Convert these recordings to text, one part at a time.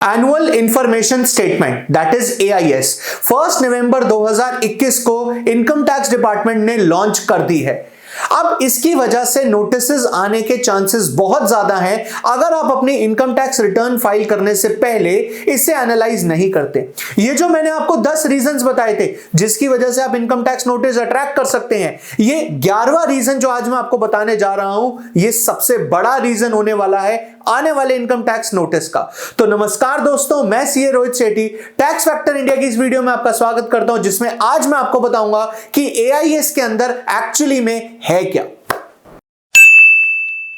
Annual information statement that is AIS 1 नवंबर 2021 को income tax department ने launch कर दी है। अब इसकी वजह से नोटिसेस आने के चांसेस बहुत ज्यादा हैं अगर आप अपनी इनकम टैक्स रिटर्न फाइल करने से पहले इसे एनालाइज नहीं करते। ये जो मैंने आपको 10 रीजंस बताए थे जिसकी वजह से आप इनकम टैक्स नोटिस अट्रैक्ट कर सकते हैं, ये 11वां रीजन जो आज मैं आपको बताने जा रहा हूं, ये सबसे बड़ा रीजन होने वाला है आने वाले इनकम टैक्स नोटिस का। तो नमस्कार दोस्तों, मैं सीए रोहित सेठी टैक्स फैक्टर इंडिया की इस वीडियो में आपका स्वागत करता हूं, जिसमें आज मैं आपको बताऊंगा कि एआईएस के अंदर एक्चुअली में है क्या।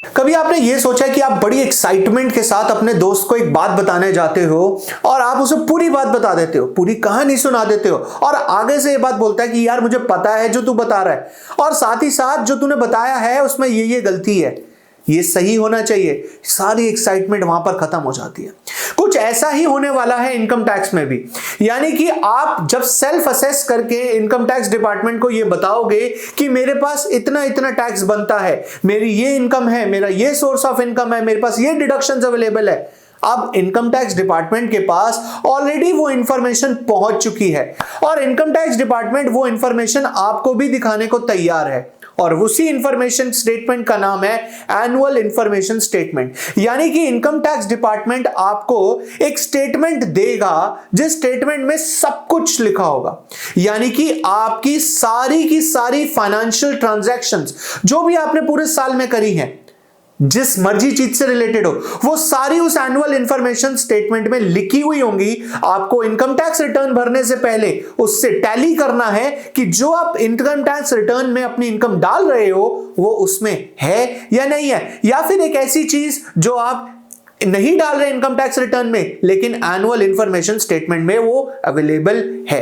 कभी आपने यह सोचा कि आप बड़ी एक्साइटमेंट के साथ अपने दोस्त को एक बात बताने जाते हो और आप उसे पूरी बात बता देते हो, पूरी कहानी सुना देते हो और आगे से ये बात बोलता है कि यार मुझे पता है जो तू बता रहा है और साथ ही साथ जो तूने बताया है उसमें ये गलती है, ये सही होना चाहिए। सारी एक्साइटमेंट वहां पर खत्म हो जाती है। कुछ ऐसा ही होने वाला है इनकम टैक्स में भी, यानी कि आप जब सेल्फ असेस करके इनकम टैक्स डिपार्टमेंट को ये बताओगे कि मेरे पास इतना इतना टैक्स बनता है, मेरी ये इनकम है, मेरा ये सोर्स ऑफ इनकम है, मेरे पास ये डिडक्शंस अवेलेबल है, अब इनकम टैक्स डिपार्टमेंट के पास ऑलरेडी वो इंफॉर्मेशन पहुंच चुकी है और इनकम टैक्स डिपार्टमेंट वो इंफॉर्मेशन आपको भी दिखाने को तैयार है और उसी इंफॉर्मेशन स्टेटमेंट का नाम है एनुअल इंफॉर्मेशन स्टेटमेंट। यानी कि इनकम टैक्स डिपार्टमेंट आपको एक स्टेटमेंट देगा जिस स्टेटमेंट में सब कुछ लिखा होगा, यानी कि आपकी सारी की सारी फाइनेंशियल ट्रांजैक्शंस जो भी आपने पूरे साल में करी हैं, जिस मर्जी चीज से रिलेटेड हो, वो सारी उस एनुअल इंफॉर्मेशन स्टेटमेंट में लिखी हुई होंगी। आपको इनकम टैक्स रिटर्न भरने से पहले उससे टैली करना है कि जो आप इनकम टैक्स रिटर्न में अपनी इनकम डाल रहे हो वो उसमें है या नहीं है, या फिर एक ऐसी चीज जो आप नहीं डाल रहे इनकम टैक्स रिटर्न में लेकिन एनुअल इंफॉर्मेशन स्टेटमेंट में वो अवेलेबल है।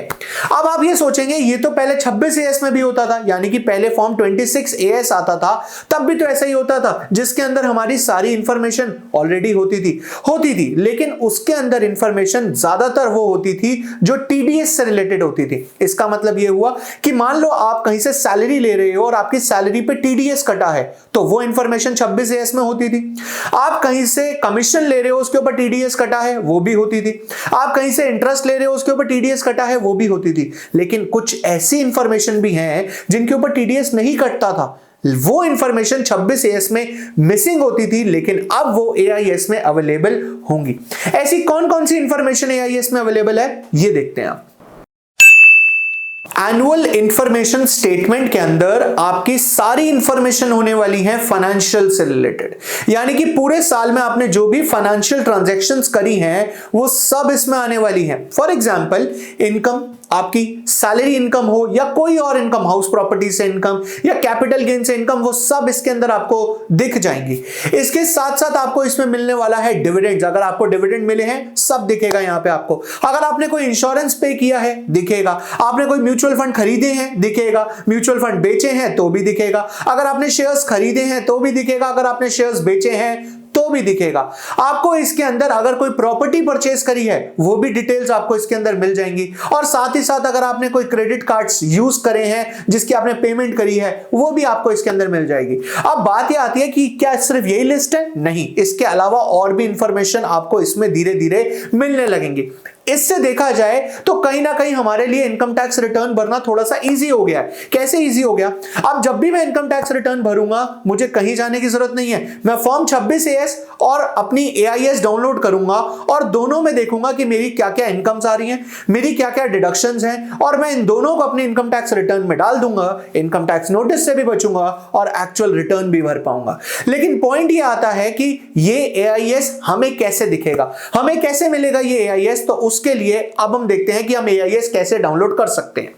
अब आप ये सोचेंगे ये तो पहले 26 एएस में भी होता था, यानी कि पहले फॉर्म 26 एएस आता था तब भी तो ऐसा ही होता था जिसके अंदर हमारी सारी इंफॉर्मेशन ऑलरेडी होती थी, लेकिन उसके अंदर इंफॉर्मेशन ज्यादातर वो होती थी जो टीडीएस से रिलेटेड होती थी। इसका मतलब ये हुआ कि मान लो आप कहीं से सैलरी ले रहे हो और आपकी सैलरी पे टीडीएस कटा है तो वो इंफॉर्मेशन 26 एएस में होती थी। आप कहीं से कमीशन ले रहे हो उसके ऊपर टीडीएस कटा है, वो भी होती थी। आप कहीं से इंटरेस्ट ले रहे हो उसके ऊपर टीडीएस कटा है, वो भी होती थी। लेकिन कुछ ऐसी इंफॉर्मेशन भी हैं जिनके ऊपर टीडीएस नहीं कटता था, वो इंफॉर्मेशन 26 एएस में मिसिंग होती थी, लेकिन अब वो एआईएस में अवेलेबल होंगी। ऐसी कौन कौन सी इंफॉर्मेशन एआईएस में अवेलेबल है ये देखते हैं आप। एनुअल इंफॉर्मेशन स्टेटमेंट के अंदर आपकी सारी इंफॉर्मेशन होने वाली है फाइनेंशियल से रिलेटेड, यानी कि पूरे साल में आपने जो भी फाइनेंशियल ट्रांजैक्शंस करी हैं वो सब इसमें आने वाली हैं। फॉर एग्जांपल इनकम, आपकी सैलरी इनकम हो या कोई और इनकम, हाउस प्रॉपर्टी से इनकम या कैपिटल गेन से इनकम, वो सब इसके अंदर आपको दिख जाएंगी। इसके साथ साथ आपको इसमें मिलने वाला है डिविडेंड्स, अगर आपको डिविडेंड मिले हैं सब दिखेगा यहाँ पे आपको। अगर आपने कोई इंश्योरेंस पे किया है दिखेगा, आपने कोई म्यूचुअल फंड खरीदे हैं दिखेगा, म्यूचुअल फंड बेचे हैं तो भी दिखेगा, अगर आपने शेयर्स खरीदे हैं तो भी दिखेगा, अगर आपने शेयर्स बेचे हैं तो भी दिखेगा आपको। इसके अंदर अगर कोई प्रॉपर्टी परचेज करी है वो भी डिटेल्स आपको इसके अंदर मिल जाएंगी और साथ ही साथ अगर आपने कोई क्रेडिट कार्ड्स यूज करे हैं जिसकी आपने पेमेंट करी है वो भी आपको इसके अंदर मिल जाएगी। अब बात ये आती है कि क्या सिर्फ यही लिस्ट है? नहीं, इसके अलावा और भी इंफॉर्मेशन आपको इसमें धीरे धीरे मिलने लगेंगी। इससे देखा जाए तो कहीं ना कहीं हमारे लिए इनकम टैक्स रिटर्न भरना थोड़ा सा इजी हो गया है। कैसे इजी हो गया? अब जब भी मैं इनकम टैक्स रिटर्न भरूंगा मुझे कहीं जाने की जरूरत नहीं है, मैं फॉर्म 26 एएस और अपनी एआईएस डाउनलोड करूंगा और दोनों में देखूंगा कि मेरी क्या क्या इनकम्स आ रही हैं, मेरी क्या क्या डिडक्शंस हैं और मैं इन दोनों को अपनी इनकम टैक्स रिटर्न में डाल दूंगा। इनकम टैक्स नोटिस से भी बचूंगा और एक्चुअल रिटर्न भी भर पाऊंगा। लेकिन पॉइंट ये आता है कि ये एआईएस हमें कैसे दिखेगा, हमें कैसे मिलेगा ये एआईएस? तो उसके लिए अब हम देखते हैं कि हम एआईएस कैसे डाउनलोड कर सकते हैं।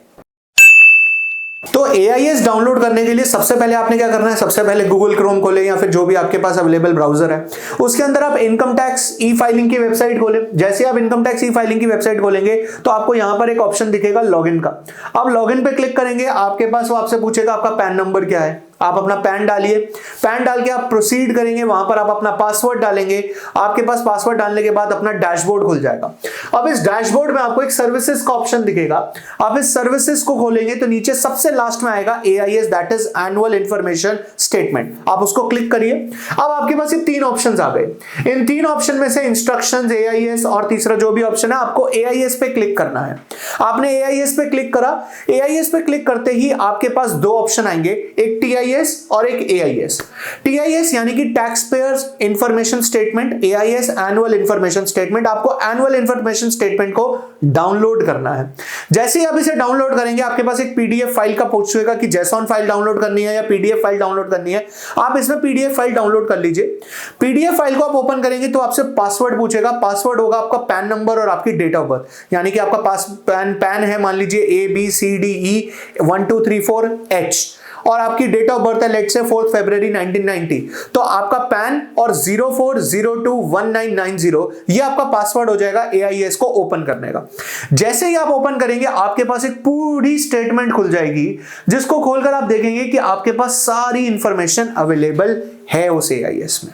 तो एआईएस डाउनलोड करने के लिए सबसे पहले आपने क्या करना है, सबसे पहले गूगल क्रोम खोले या फिर जो भी आपके पास अवेलेबल ब्राउजर है उसके अंदर आप इनकम टैक्स ई फाइलिंग की वेबसाइट खोलें। जैसे आप इनकम टैक्स ई फाइलिंग की वेबसाइट खोलेंगे तो आपको यहां पर एक ऑप्शन दिखेगा लॉगिन का। आप लॉगिन पे क्लिक करेंगे, आपके पास वो आपसे पूछेगा आपका पैन नंबर क्या है, आप अपना पैन डालिए, पैन डाल के आप प्रोसीड करेंगे, वहां पर आप अपना पासवर्ड डालेंगे। आपके पास पासवर्ड डालने के बाद अपना डैशबोर्ड खुल जाएगा। अब इस डैशबोर्ड में आपको एक सर्विसेज का ऑप्शन दिखेगा। आप इस सर्विसेज को खोलेंगे तो नीचे सबसे लास्ट में आएगा AIS, that is annual information statement. आप उसको क्लिक करिए। अब आपके पास ये 3 ऑप्शंस आ गए। इन 3 ऑप्शन में से इंस्ट्रक्शंस, AIS और तीसरा जो भी ऑप्शन है, आपको AIS पे क्लिक करना है। आपने AIS पे क्लिक करा। AIS पे क्लिक करते ही आपके पास 2 ऑप्शन आएंगे, एक TIS और एक AIS। TIS यानी कि tax payers information statement, AIS annual information statement. आपको एनुअल इंफॉर्मेशन स्टेटमेंट को डाउनलोड करना है। जैसे ही आप इसे डाउनलोड करेंगे, आपके पास एक PDF फाइल का पूछेगा कि JSON फाइल डाउनलोड करनी है या PDF फाइल डाउनलोड करनी है। आप इसमें PDF फाइल डाउनलोड कर लीजिए। PDF फाइल को आप ओपन करेंगे तो आपसे पासवर्ड पूछेगा। पासवर्ड होगा आपका पैन नंबर और आपकी डेट ऑफ बर्थ, यानी कि आपका पास पैन है मान लीजिए ABCDE 1234H और आपकी डेट ऑफ बर्थ है लेट्स से 4 फरवरी 1990, तो आपका पैन और 04021990 ये आपका पासवर्ड हो जाएगा AIS को ओपन करने का। जैसे ही आप ओपन करेंगे, आपके पास एक पूरी स्टेटमेंट खुल जाएगी, जिसको खोलकर आप देखेंगे कि आपके पास सारी इंफॉर्मेशन अवेलेबल है उस AIS में।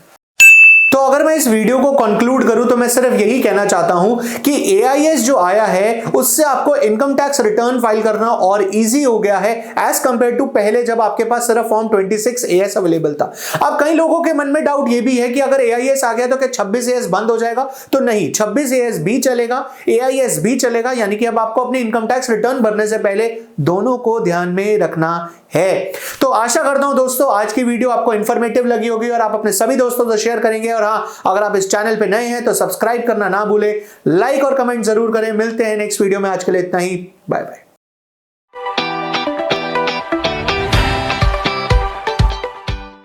तो अगर मैं इस वीडियो को कंक्लूड करूं तो मैं सिर्फ यही कहना चाहता हूं कि AIS जो आया है उससे आपको इनकम टैक्स रिटर्न फाइल करना और इजी हो गया है एज कंपेयर टू पहले जब आपके पास सिर्फ फॉर्म 26 AS अवेलेबल था। अब कई लोगों के मन में डाउट ये भी है कि अगर AIS आ गया तो क्या 26 AS बंद हो जाएगा? तो नहीं, 26 AS भी चलेगा, AIS भी चलेगा, यानी कि अब आपको अपनी इनकम टैक्स रिटर्न भरने से पहले दोनों को ध्यान में रखना है। तो आशा करता हूं दोस्तों आज की वीडियो आपको इंफॉर्मेटिव लगी होगी और आप अपने सभी दोस्तों से शेयर करेंगे। और हाँ, अगर आप इस चैनल पे नए हैं तो सब्सक्राइब करना ना भूलें, लाइक और कमेंट जरूर करें। मिलते हैं नेक्स्ट वीडियो में, आज के लिए इतना ही, बाय बाय।